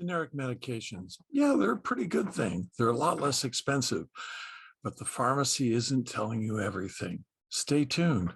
Generic medications, yeah, they're a pretty good thing. They're a lot less expensive, but the pharmacy isn't telling you everything. Stay tuned.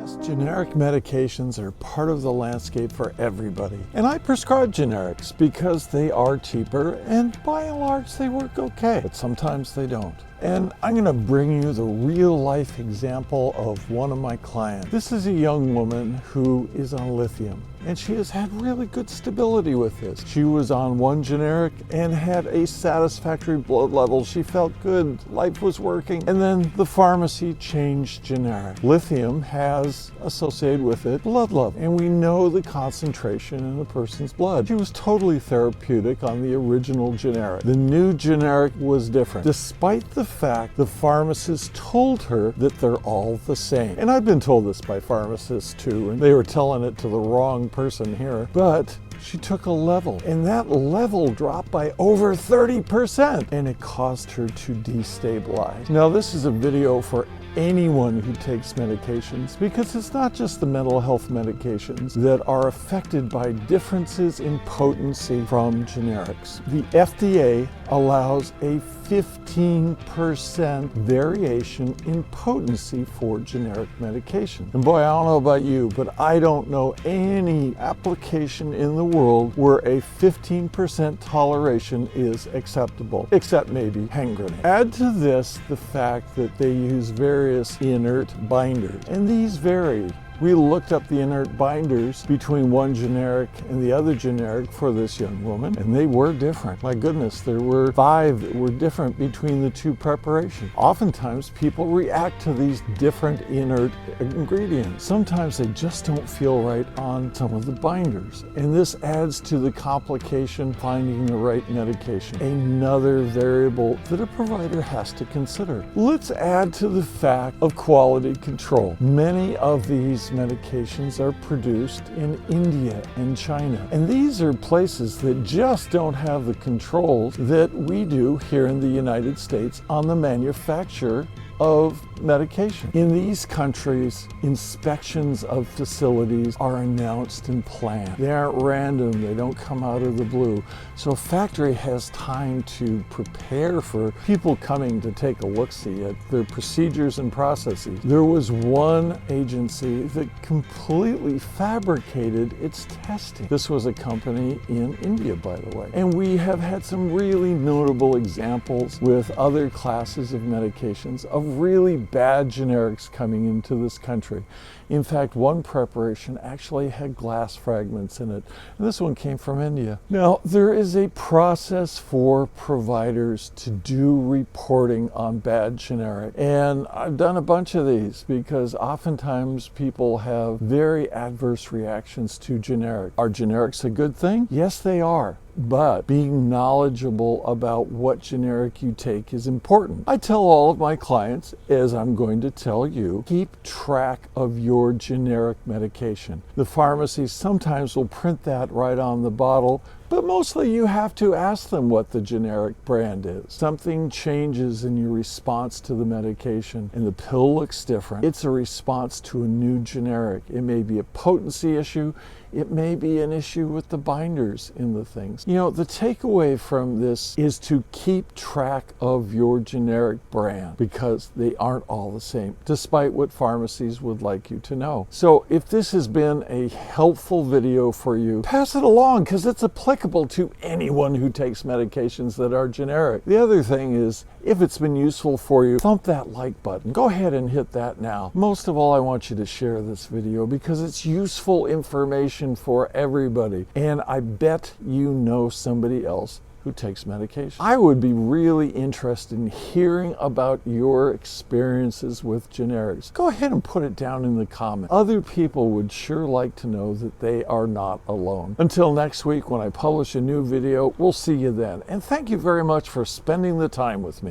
Yes, generic medications are part of the landscape for everybody. And I prescribe generics because they are cheaper and by and large they work okay, but sometimes they don't. And I'm going to bring you the real life example of one of my clients. This is a young woman who is on lithium, and she has had really good stability with this. She was on one generic and had a satisfactory blood level. She felt good, life was working, and then the pharmacy changed generic. Lithium has associated with it blood level, and we know the concentration in a person's blood. She was totally therapeutic on the original generic. The new generic was different, despite the fact the pharmacist told her that they're all the same. And I've been told this by pharmacists too, and they were telling it to the wrong person here, but she took a level, and that level dropped by over 30%, and it caused her to destabilize. Now, this is a video for anyone who takes medications, because it's not just the mental health medications that are affected by differences in potency from generics. The FDA allows a 15% variation in potency for generic medication. And boy, I don't know about you, but I don't know any application in the world where a 15% toleration is acceptable, except maybe hand grenade. Add to this the fact that they use various inert binders, and these vary. We looked up the inert binders between one generic and the other generic for this young woman, and they were different. My goodness, there were 5 that were different between the 2 preparations. Oftentimes, people react to these different inert ingredients. Sometimes they just don't feel right on some of the binders, and this adds to the complication finding the right medication. Another variable that a provider has to consider. Let's add to the fact of quality control. Many of these medications are produced in India and China. And these are places that just don't have the controls that we do here in the United States on the manufacture of medication. In these countries, inspections of facilities are announced and planned. They aren't random, they don't come out of the blue. So a factory has time to prepare for people coming to take a look-see at their procedures and processes. There was one agency that completely fabricated its testing. This was a company in India, by the way. And we have had some really notable examples with other classes of medications of really bad generics coming into this country. In fact, one preparation actually had glass fragments in it, and this one came from India. Now, there is a process for providers to do reporting on bad generic, and I've done a bunch of these because oftentimes people have very adverse reactions to generic. Are generics a good thing? Yes, they are. But being knowledgeable about what generic you take is important. I tell all of my clients, as I'm going to tell you, keep track of your generic medication. The pharmacy sometimes will print that right on the bottle, but mostly you have to ask them what the generic brand is. Something changes in your response to the medication and the pill looks different. It's a response to a new generic. It may be a potency issue. It may be an issue with the binders in the things. You know, the takeaway from this is to keep track of your generic brand because they aren't all the same, despite what pharmacies would like you to know. So if this has been a helpful video for you, pass it along because it's applicable to anyone who takes medications that are generic. The other thing is, if it's been useful for you, thump that like button. Go ahead and hit that now. Most of all, I want you to share this video because it's useful information for everybody. And I bet you know somebody else who takes medication. I would be really interested in hearing about your experiences with generics. Go ahead and put it down in the comments. Other people would sure like to know that they are not alone. Until next week when I publish a new video, we'll see you then. And thank you very much for spending the time with me.